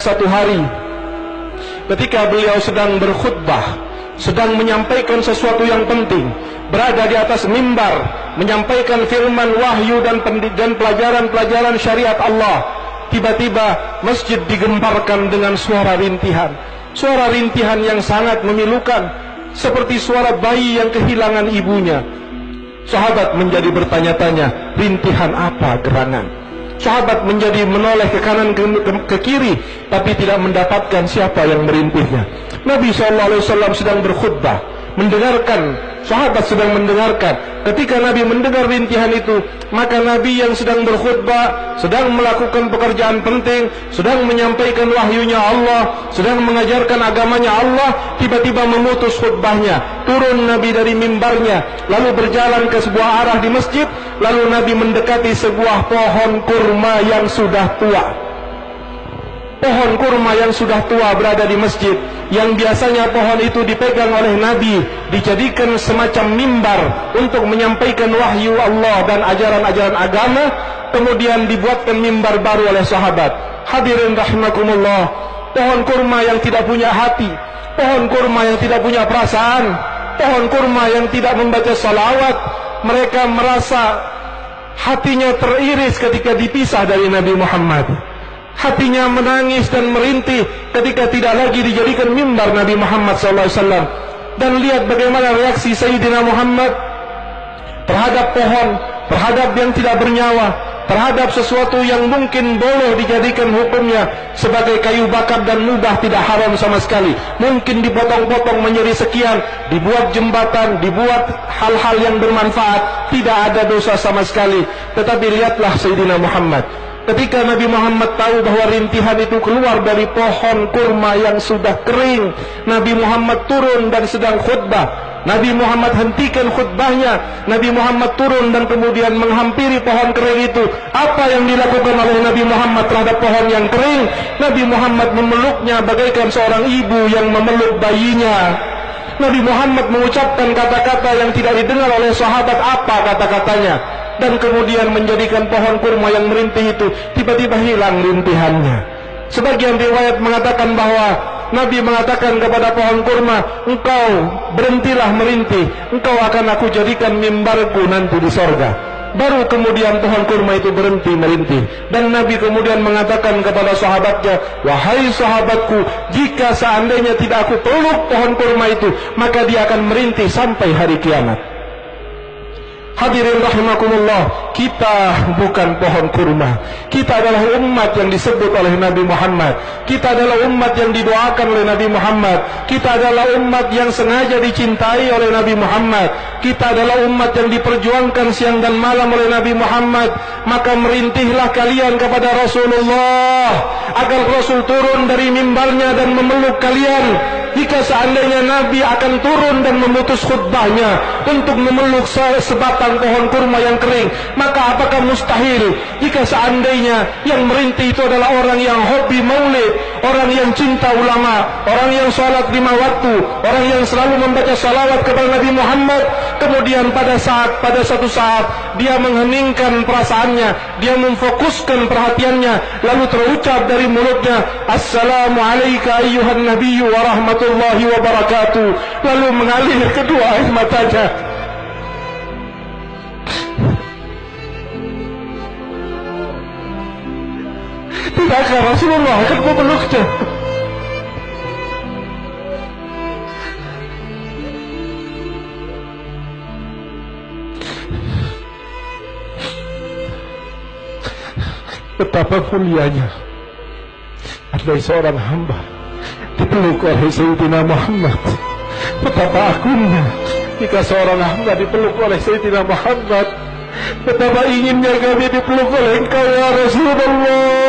satu hari ketika beliau sedang berkhutbah, sedang menyampaikan sesuatu yang penting, berada di atas mimbar, menyampaikan firman wahyu dan pelajaran-pelajaran syariat Allah. Tiba-tiba masjid digemparkan dengan suara rintihan. Suara rintihan yang sangat memilukan, seperti suara bayi yang kehilangan ibunya. Sahabat menjadi bertanya-tanya, rintihan apa gerangan? Sahabat menjadi menoleh ke kanan ke kiri, tapi tidak mendapatkan siapa yang merintihnya. Nabi SAW sedang berkhutbah, mendengarkan, sahabat sedang mendengarkan. Ketika Nabi mendengar rintihan itu, maka Nabi yang sedang berkhutbah, sedang melakukan pekerjaan penting, sedang menyampaikan wahyunya Allah, sedang mengajarkan agamanya Allah, tiba-tiba memutus khutbahnya. Turun Nabi dari mimbarnya, lalu berjalan ke sebuah arah di masjid, lalu Nabi mendekati sebuah pohon kurma yang sudah tua. Pohon kurma yang sudah tua berada di masjid, yang biasanya pohon itu dipegang oleh Nabi, dijadikan semacam mimbar untuk menyampaikan wahyu Allah dan ajaran-ajaran agama. Kemudian dibuatkan mimbar baru oleh sahabat. Hadirin rahimakumullah, pohon kurma yang tidak punya hati, pohon kurma yang tidak punya perasaan, pohon kurma yang tidak membaca salawat. Mereka merasa hatinya teriris ketika dipisah dari Nabi Muhammad. Hatinya menangis dan merintih ketika tidak lagi dijadikan mimbar Nabi Muhammad SAW. Dan lihat bagaimana reaksi Sayyidina Muhammad terhadap pohon, terhadap yang tidak bernyawa, terhadap sesuatu yang mungkin boleh dijadikan hukumnya sebagai kayu bakar dan mubah, tidak haram sama sekali. Mungkin dipotong-potong menjadi sekian, dibuat jembatan, dibuat hal-hal yang bermanfaat, tidak ada dosa sama sekali. Tetapi lihatlah Sayyidina Muhammad, ketika Nabi Muhammad tahu bahwa rintihan itu keluar dari pohon kurma yang sudah kering, Nabi Muhammad turun dan sedang khutbah. Nabi Muhammad hentikan khutbahnya, Nabi Muhammad turun dan kemudian menghampiri pohon kering itu. Apa yang dilakukan oleh Nabi Muhammad terhadap pohon yang kering? Nabi Muhammad memeluknya bagaikan seorang ibu yang memeluk bayinya. Nabi Muhammad mengucapkan kata-kata yang tidak didengar oleh sahabat. Apa kata-katanya? Dan kemudian menjadikan pohon kurma yang merintih itu tiba-tiba hilang rintihannya. Sebagian riwayat mengatakan bahwa Nabi mengatakan kepada pohon kurma, engkau berhentilah merintih, engkau akan aku jadikan mimbarku nanti di sorga. Baru kemudian pohon kurma itu berhenti merintih. Dan Nabi kemudian mengatakan kepada sahabatnya, wahai sahabatku, jika seandainya tidak aku peluk pohon kurma itu, maka dia akan merintih sampai hari kiamat. Hadirin rahimakumullah, kita bukan pohon kurma. Kita adalah umat yang disebut oleh Nabi Muhammad. Kita adalah umat yang didoakan oleh Nabi Muhammad. Kita adalah umat yang sengaja dicintai oleh Nabi Muhammad. Kita adalah umat yang diperjuangkan siang dan malam oleh Nabi Muhammad. Maka merintihlah kalian kepada Rasulullah, agar Rasul turun dari mimbarnya dan memeluk kalian. Jika seandainya Nabi akan turun dan memutus khutbahnya untuk memeluk sebatang pohon kurma yang kering, maka apakah mustahil jika seandainya yang merintih itu adalah orang yang hobi maulid, orang yang cinta ulama, orang yang sholat 5 waktu, orang yang selalu membaca salawat kepada Nabi Muhammad, kemudian pada satu saat dia mengheningkan perasaannya, dia memfokuskan perhatiannya, lalu terucap dari mulutnya, Assalamualaikum ayyuhan nabiyyu wa rahmatullahi wa barakatuh, lalu mengalir kedua air matanya. Tidakkah Rasulullah akan memeluknya? Betapa mulianya adalah seorang hamba dipeluk oleh Sayyidina Muhammad. Betapa agungnya jika seorang hamba dipeluk oleh Sayyidina Muhammad. Betapa inginnya kami dipeluk oleh Engkau ya Rasulullah.